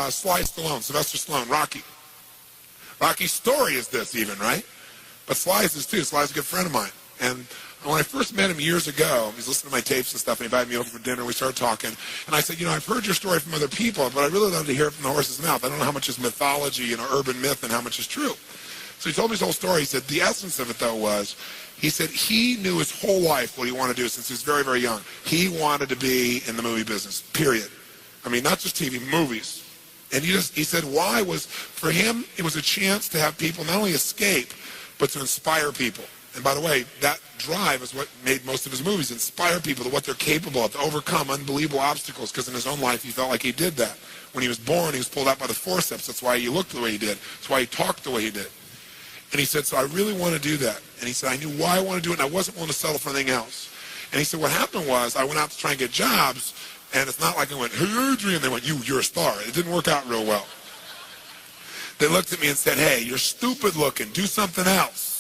Stallone, Sylvester Stallone, Rocky. Rocky's story is this even, right? But Sly is this too. Sly's a good friend of mine. And when I first met him years ago, he was listening to my tapes and stuff, and he invited me over for dinner, and we started talking. And I said, I've heard your story from other people, but I really love to hear it from the horse's mouth. I don't know how much is mythology, urban myth, and how much is true. So he told me his whole story. He said the essence of it, though, was, he said he knew his whole life what he wanted to do since he was very, very young. He wanted to be in the movie business, period. I mean, not just TV, movies. And he said why was, for him, it was a chance to have people not only escape, but to inspire people. And by the way, that drive is what made most of his movies, inspire people to what they're capable of, to overcome unbelievable obstacles, because in his own life he felt like he did that. When he was born, he was pulled out by the forceps. That's why he looked the way he did. That's why he talked the way he did. And he said, so I really want to do that. And he said, I knew why I wanted to do it, and I wasn't willing to settle for anything else. And he said, what happened was, I went out to try and get jobs, and it's not like I went, hey, Adrian, they went, you're a star. It didn't work out real well. They looked at me and said, hey, you're stupid looking. Do something else.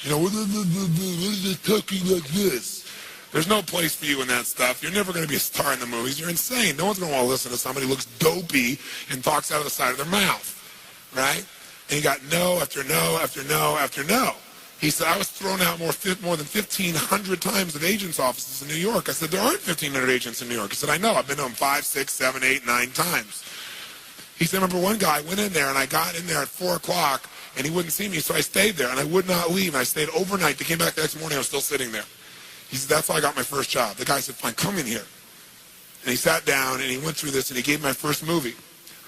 What is it talking like this? There's no place for you in that stuff. You're never going to be a star in the movies. You're insane. No one's going to want to listen to somebody who looks dopey and talks out of the side of their mouth, right? And he got no after no after no after no. He said, I was thrown out more than 1,500 times at agents' offices in New York. I said, there aren't 1,500 agents in New York. He said, I know. I've been to them 5, 6, 7, 8, 9 times. He said, I remember one guy went in there, and I got in there at 4 o'clock, and he wouldn't see me, so I stayed there, and I would not leave. And I stayed overnight. They came back the next morning. I was still sitting there. He said, that's how I got my first job. The guy said, fine, come in here. And he sat down, and he went through this, and he gave me my first movie.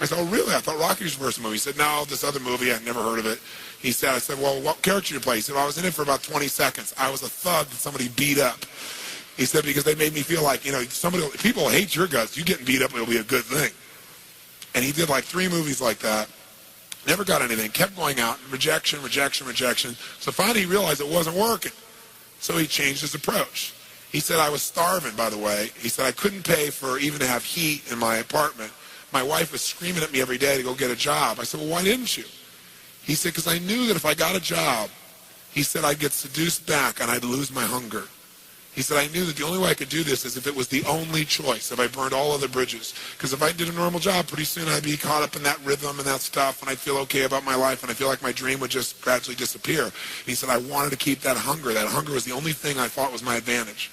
I said, oh, really? I thought Rocky was your first movie. He said, no, this other movie, I'd never heard of it. I said, well, what character did you play? He said, well, I was in it for about 20 seconds. I was a thug that somebody beat up. He said, because they made me feel like, people hate your guts. You getting beat up, it'll be a good thing. And he did like 3 movies like that. Never got anything. Kept going out. Rejection, rejection, rejection. So finally he realized it wasn't working. So he changed his approach. He said, I was starving, by the way. He said, I couldn't pay for even to have heat in my apartment. My wife was screaming at me every day to go get a job. I said, well, why didn't you? He said, because I knew that if I got a job, he said, I'd get seduced back and I'd lose my hunger. He said, I knew that the only way I could do this is if it was the only choice, if I burned all other bridges. Because if I did a normal job, pretty soon I'd be caught up in that rhythm and that stuff, and I'd feel okay about my life, and I feel like my dream would just gradually disappear. And he said, I wanted to keep that hunger. That hunger was the only thing I thought was my advantage.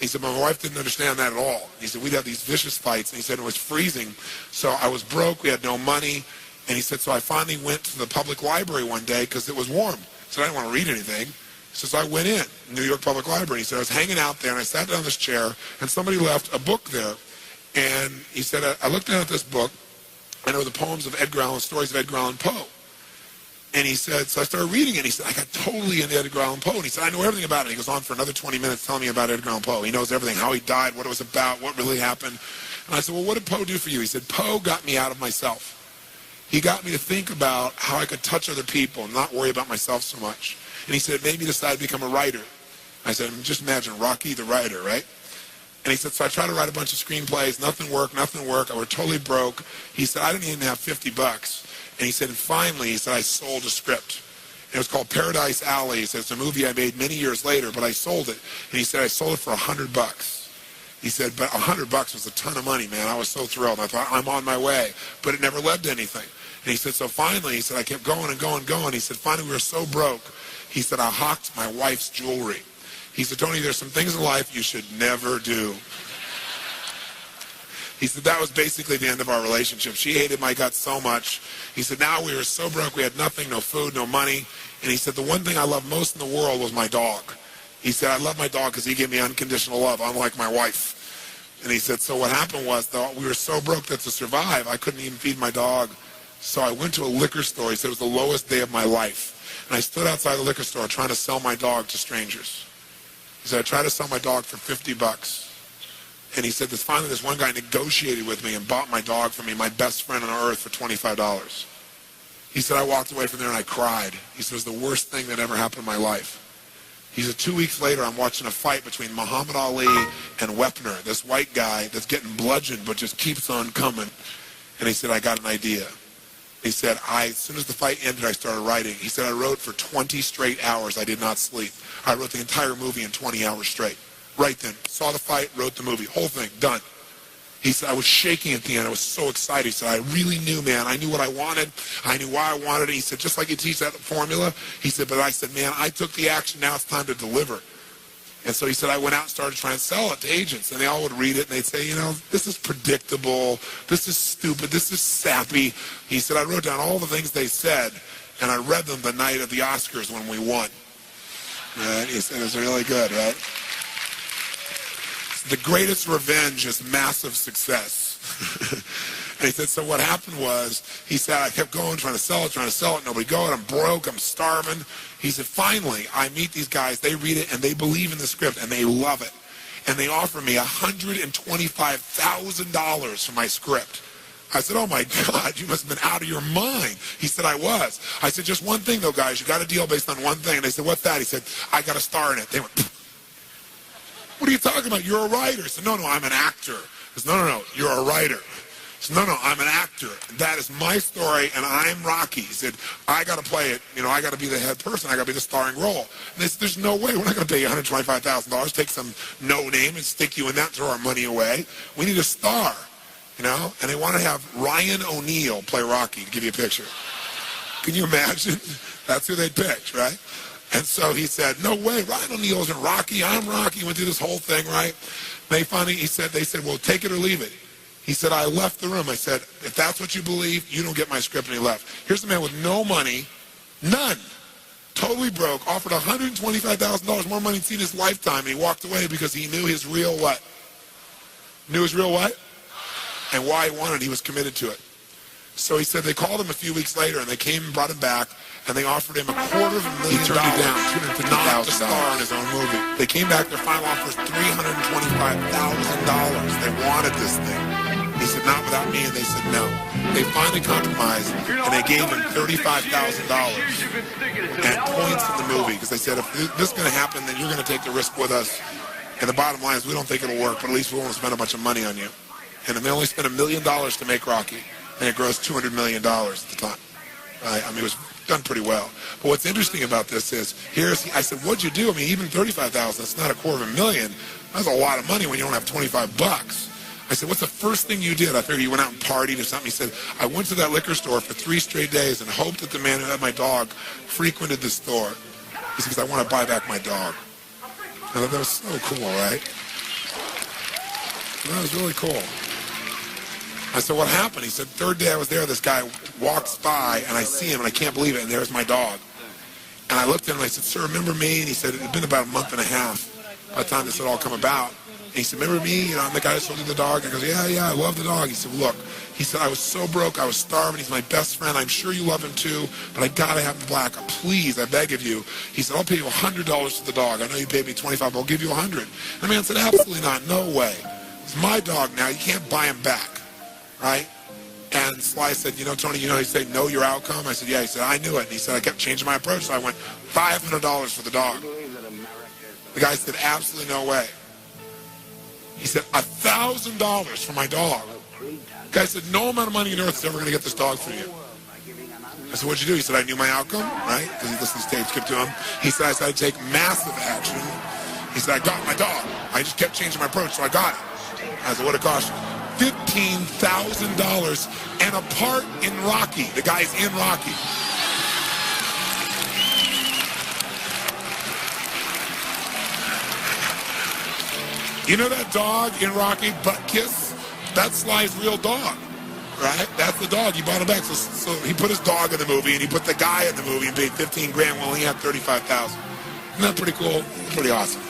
He said, my wife didn't understand that at all. He said, we'd have these vicious fights, and he said it was freezing. So I was broke, we had no money, and he said, so I finally went to the public library one day because it was warm. So I didn't want to read anything. So I went in, New York Public Library. He said, I was hanging out there, and I sat down in this chair, and somebody left a book there. And he said, I looked down at this book, and it was the poems of Edgar Allan, stories of Edgar Allan Poe. And he said, so I started reading it, and he said, I got totally into Edgar Allan Poe. And he said, I know everything about it. He goes on for another 20 minutes telling me about Edgar Allan Poe. He knows everything, how he died, what it was about, what really happened. And I said, well, what did Poe do for you? He said, Poe got me out of myself. He got me to think about how I could touch other people and not worry about myself so much. And he said, it made me decide to become a writer. I said, just imagine Rocky the writer, right? And he said, so I tried to write a bunch of screenplays. Nothing worked. I was totally broke. He said, I didn't even have $50. And he said, and finally, he said, I sold a script. And it was called Paradise Alley. He said, it's a movie I made many years later, but I sold it. And he said, I sold it for $100. He said, but $100 was a ton of money, man. I was so thrilled. I thought, I'm on my way. But it never led to anything. And he said, so finally, he said, I kept going and going and going. He said, finally, we were so broke. He said, I hawked my wife's jewelry. He said, Tony, there's some things in life you should never do. He said, that was basically the end of our relationship. She hated my guts so much. He said, now we were so broke, we had nothing, no food, no money. And he said, the one thing I loved most in the world was my dog. He said, I love my dog because he gave me unconditional love, unlike my wife. And he said, so what happened was, though, we were so broke that to survive, I couldn't even feed my dog. So I went to a liquor store. He said, it was the lowest day of my life. And I stood outside the liquor store trying to sell my dog to strangers. He said, I tried to sell my dog for $50. And he said, finally this one guy negotiated with me and bought my dog for me, my best friend on earth, for $25. He said, I walked away from there and I cried. He said, it was the worst thing that ever happened in my life. He said, 2 weeks later, I'm watching a fight between Muhammad Ali and Wepner, this white guy that's getting bludgeoned but just keeps on coming. And he said, I got an idea. He said, as soon as the fight ended, I started writing. He said, I wrote for 20 straight hours. I did not sleep. I wrote the entire movie in 20 hours straight. Right then. Saw the fight, wrote the movie. Whole thing, done. He said, I was shaking at the end. I was so excited. He said, I really knew, man. I knew what I wanted. I knew why I wanted it. He said, just like you teach that formula. He said, but I said, man, I took the action. Now it's time to deliver. And so he said, I went out and started trying to sell it to agents. And they all would read it, and they'd say, you know, this is predictable. This is stupid. This is sappy. He said, I wrote down all the things they said, and I read them the night of the Oscars when we won. Right? He said, it was really good, right? The greatest revenge is massive success. And he said, so what happened was, he said, I kept going, trying to sell it, nobody going, I'm broke, I'm starving. He said, finally, I meet these guys, they read it, and they believe in the script, and they love it. And they offer me $125,000 for my script. I said, oh my God, you must have been out of your mind. He said, I was. I said, just one thing though, guys, you got a deal based on one thing. And they said, what's that? He said, I got a star in it. They went, what are you talking about? You're a writer. He said, no, I'm an actor. He said, no, you're a writer. He said, no, I'm an actor. That is my story, and I'm Rocky. He said, I got to play it. You know, I got to be the head person. I got to be the starring role. And they said, there's no way. We're not going to pay you $125,000, take some no name and stick you in that and throw our money away. We need a star, you know? And they want to have Ryan O'Neal play Rocky, to give you a picture. Can you imagine? That's who they picked, right? And so he said, no way, Ryan O'Neal isn't Rocky. I'm Rocky. Went through this whole thing, right? They finally, they said, well, take it or leave it. He said, I left the room. I said, if that's what you believe, you don't get my script. And he left. Here's a man with no money, none, totally broke, offered $125,000 more money than he'd seen in his lifetime. And he walked away because he knew his real what? Knew his real what? And why he wanted it. He was committed to it. So he said they called him a few weeks later, and they came and brought him back, and they offered him $250,000. He turned it down, $250,000 to star in his own movie. They came back, their final offer was $325,000. They wanted this thing. He said, not without me, and they said no. They finally compromised, and they gave him $35,000 and points in the movie, because they said, if this is going to happen, then you're going to take the risk with us. And the bottom line is, we don't think it'll work, but at least we won't spend a bunch of money on you. And they only spent $1 million to make Rocky, and it grossed $200 million at the time. I mean, it was done pretty well. But what's interesting about this is, I said, what'd you do? I mean, even $35,000, that's not $250,000. That's a lot of money when you don't have $25. I said, what's the first thing you did? I figured you went out and partied or something. He said, I went to that liquor store for 3 straight days and hoped that the man who had my dog frequented the store. He said, because I want to buy back my dog. I thought that was so cool, right? That was really cool. I said, what happened? He said, third day I was there, this guy walks by, and I see him, and I can't believe it, and there's my dog. And I looked at him, and I said, sir, remember me? And he said, it had been about a month and a half by the time this had all come about. And he said, remember me? You know, I'm the guy that sold you the dog. I goes, yeah, I love the dog. He said, look, he said, I was so broke, I was starving. He's my best friend. I'm sure you love him too, but I got to have him black. Please, I beg of you. He said, I'll pay you $100 for the dog. I know you paid me $25, but I'll give you $100. And the man said, absolutely not, no way. It's my dog now. You can't buy him back. Right? And Sly said, you know, Tony, you know, he said, know your outcome? I said, yeah. He said, I knew it. And he said, I kept changing my approach. So I went, $500 for the dog. The guy said, absolutely no way. He said, $1,000 for my dog. The guy said, no amount of money on earth is ever going to get this dog for you. I said, what'd you do? He said, I knew my outcome, right? Because he listened to tapes, kept to him. He said, I decided to take massive action. He said, I got my dog. I just kept changing my approach, so I got it. I said, what'd it cost you? $15,000 and a part in Rocky. The guy's in Rocky. You know that dog in Rocky, Butt Kiss? That's Sly's real dog, right? That's the dog. He bought him back. So he put his dog in the movie, and he put the guy in the movie and paid $15,000 while he had $35,000. Isn't that pretty cool? Pretty awesome.